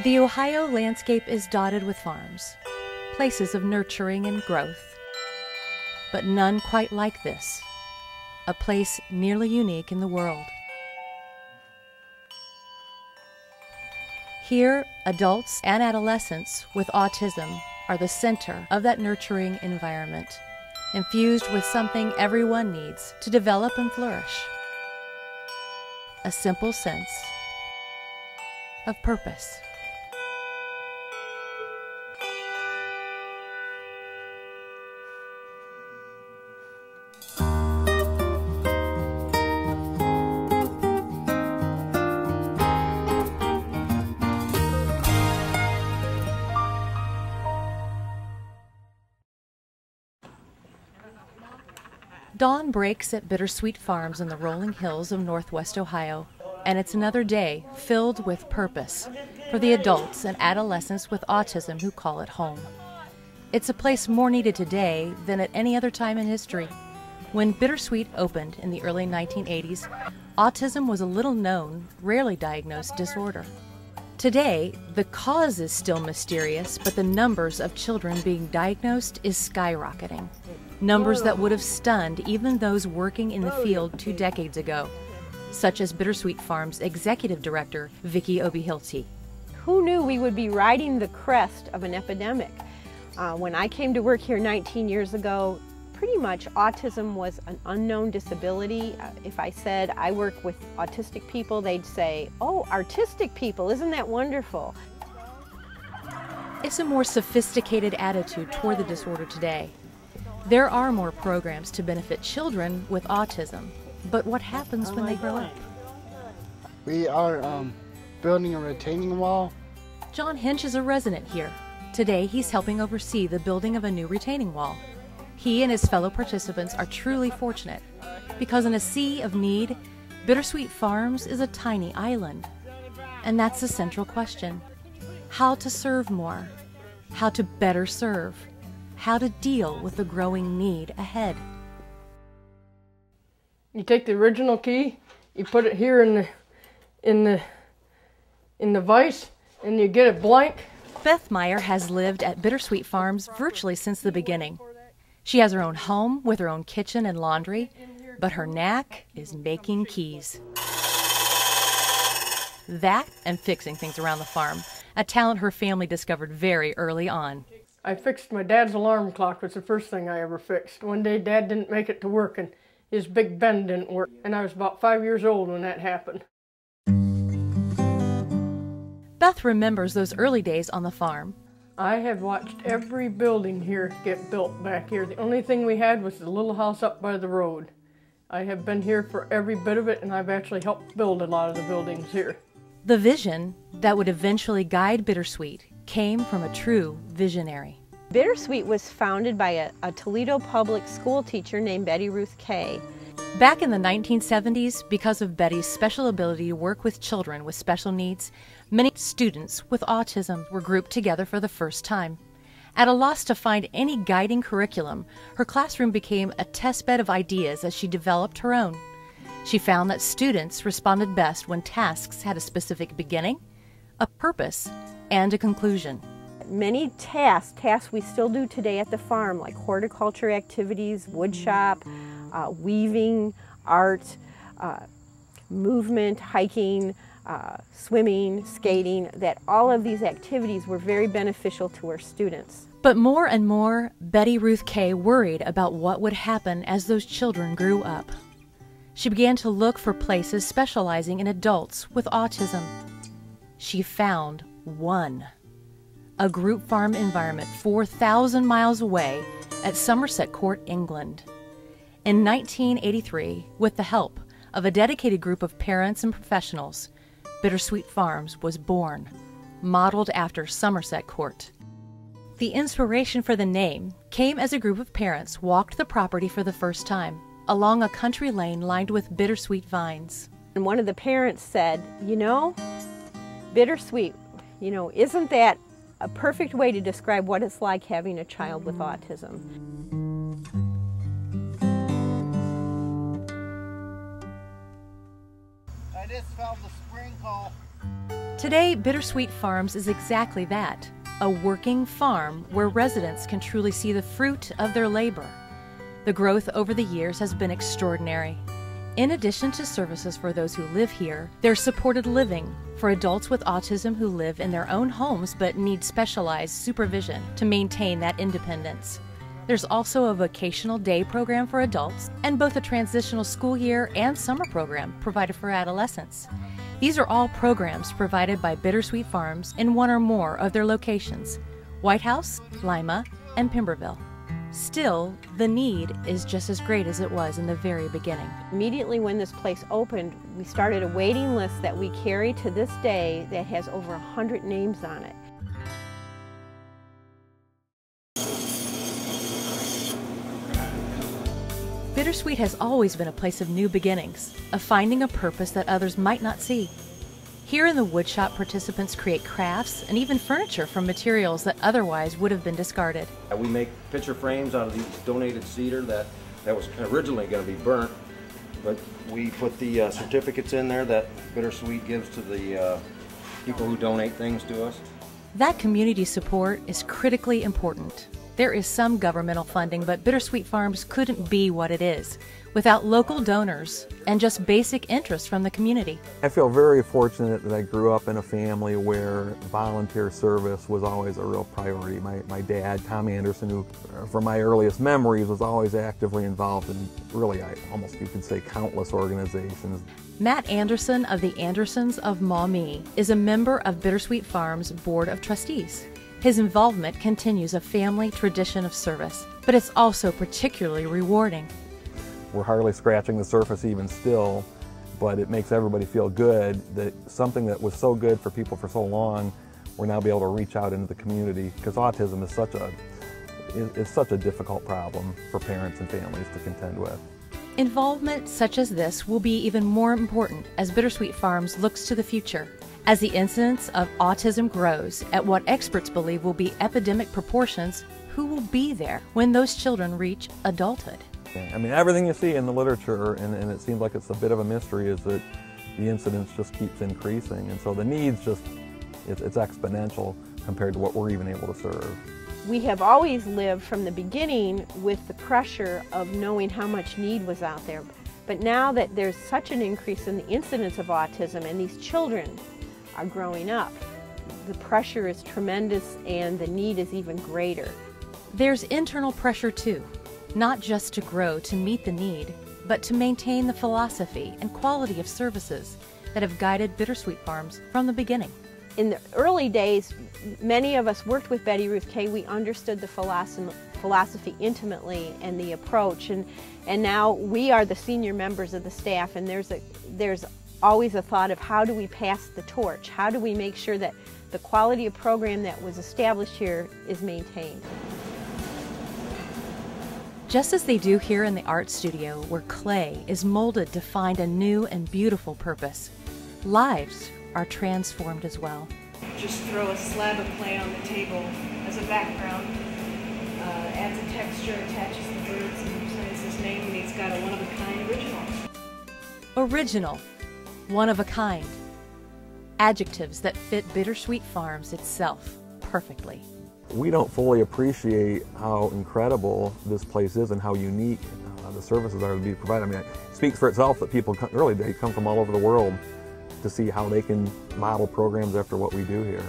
The Ohio landscape is dotted with farms, places of nurturing and growth, but none quite like this, a place nearly unique in the world. Here, adults and adolescents with autism are the center of that nurturing environment, infused with something everyone needs to develop and flourish: a simple sense of purpose. Dawn breaks at Bittersweet Farms in the rolling hills of northwest Ohio, and it's another day filled with purpose for the adults and adolescents with autism who call it home. It's a place more needed today than at any other time in history. When Bittersweet opened in the early 1980s, autism was a little known, rarely diagnosed disorder. Today, the cause is still mysterious, but the numbers of children being diagnosed is skyrocketing. Numbers that would have stunned even those working in the field 2 decades ago, such as Bittersweet Farms Executive Director Vicki Obi-Hilty. Who knew we would be riding the crest of an epidemic? When I came to work here 19 years ago, pretty much autism was an unknown disability. If I said I work with autistic people, they'd say, "Oh, artistic people, isn't that wonderful?" It's a more sophisticated attitude toward the disorder today. There are more programs to benefit children with autism, but what happens when they grow up? We are building a retaining wall. John Hinch is a resident here. Today he's helping oversee the building of a new retaining wall. He and his fellow participants are truly fortunate, because in a sea of need, Bittersweet Farms is a tiny island. And that's the central question: how to serve more, how to better serve, how to deal with the growing need ahead. You take the original key, you put it here in the vise, and you get it blank. Beth Meyer has lived at Bittersweet Farms virtually since the beginning. She has her own home with her own kitchen and laundry, but her knack is making keys. That and fixing things around the farm, a talent her family discovered very early on. I fixed my dad's alarm clock. Was the first thing I ever fixed. One day Dad didn't make it to work and his Big Ben didn't work, and I was about 5 years old when that happened. Beth remembers those early days on the farm. I have watched every building here get built back here. The only thing we had was the little house up by the road. I have been here for every bit of it, and I've actually helped build a lot of the buildings here. The vision that would eventually guide Bittersweet came from a true visionary. Bittersweet was founded by a Toledo public school teacher named Betty Ruth Kay. Back in the 1970s, because of Betty's special ability to work with children with special needs, many students with autism were grouped together for the first time. At a loss to find any guiding curriculum, her classroom became a testbed of ideas as she developed her own. She found that students responded best when tasks had a specific beginning, a purpose, and a conclusion. Many tasks we still do today at the farm, like horticulture activities, wood shop, weaving, art, movement, hiking, swimming, skating, that all of these activities were very beneficial to our students. But more and more, Betty Ruth Kay worried about what would happen as those children grew up. She began to look for places specializing in adults with autism. She found one. A group farm environment 4,000 miles away at Somerset Court, England. In 1983, with the help of a dedicated group of parents and professionals, Bittersweet Farms was born, modeled after Somerset Court. The inspiration for the name came as a group of parents walked the property for the first time, along a country lane lined with bittersweet vines. And one of the parents said, "You know, bittersweet, isn't that a perfect way to describe what it's like having a child with autism?" I just felt the spring call. Today, Bittersweet Farms is exactly that, a working farm where residents can truly see the fruit of their labor. The growth over the years has been extraordinary. In addition to services for those who live here, there's supported living for adults with autism who live in their own homes but need specialized supervision to maintain that independence. There's also a vocational day program for adults and both a transitional school year and summer program provided for adolescents. These are all programs provided by Bittersweet Farms in one or more of their locations, Whitehouse, Lima, and Pemberville. Still, the need is just as great as it was in the very beginning. Immediately when this place opened, we started a waiting list that we carry to this day that has over 100 names on it. Bittersweet has always been a place of new beginnings, of finding a purpose that others might not see. Here in the woodshop, participants create crafts and even furniture from materials that otherwise would have been discarded. We make picture frames out of these donated cedar that was originally going to be burnt, but we put the certificates in there that Bittersweet gives to the people who donate things to us. That community support is critically important. There is some governmental funding, but Bittersweet Farms couldn't be what it is without local donors and just basic interest from the community. I feel very fortunate that I grew up in a family where volunteer service was always a real priority. My dad, Tom Anderson, who from my earliest memories was always actively involved in really, you could say, countless organizations. Matt Anderson of the Andersons of Maumee is a member of Bittersweet Farms Board of Trustees. His involvement continues a family tradition of service, but it's also particularly rewarding. We're hardly scratching the surface even still, but it makes everybody feel good that something that was so good for people for so long, we're now be able to reach out into the community, because autism is such a difficult problem for parents and families to contend with. Involvement such as this will be even more important as Bittersweet Farms looks to the future. As the incidence of autism grows at what experts believe will be epidemic proportions, who will be there when those children reach adulthood? I mean, everything you see in the literature, and it seems like it's a bit of a mystery, is that the incidence just keeps increasing, and so the needs it's exponential compared to what we're even able to serve. We have always lived from the beginning with the pressure of knowing how much need was out there, but now that there's such an increase in the incidence of autism and these children are growing up, the pressure is tremendous and the need is even greater. There's internal pressure too, not just to grow to meet the need, but to maintain the philosophy and quality of services that have guided Bittersweet Farms from the beginning. In the early days, many of us worked with Betty Ruth Kay. We understood the philosophy intimately and the approach, and now we are the senior members of the staff, and there's always a thought of how do we pass the torch? How do we make sure that the quality of program that was established here is maintained? Just as they do here in the art studio, where clay is molded to find a new and beautiful purpose, lives are transformed as well. Just throw a slab of clay on the table as a background, adds a texture, attaches the birds, and signs his name, and he's got a one-of-a-kind original. Original. One of a kind. Adjectives that fit Bittersweet Farms itself perfectly. We don't fully appreciate how incredible this place is and how unique the services are to be provided. I mean, it speaks for itself that people they come from all over the world to see how they can model programs after what we do here.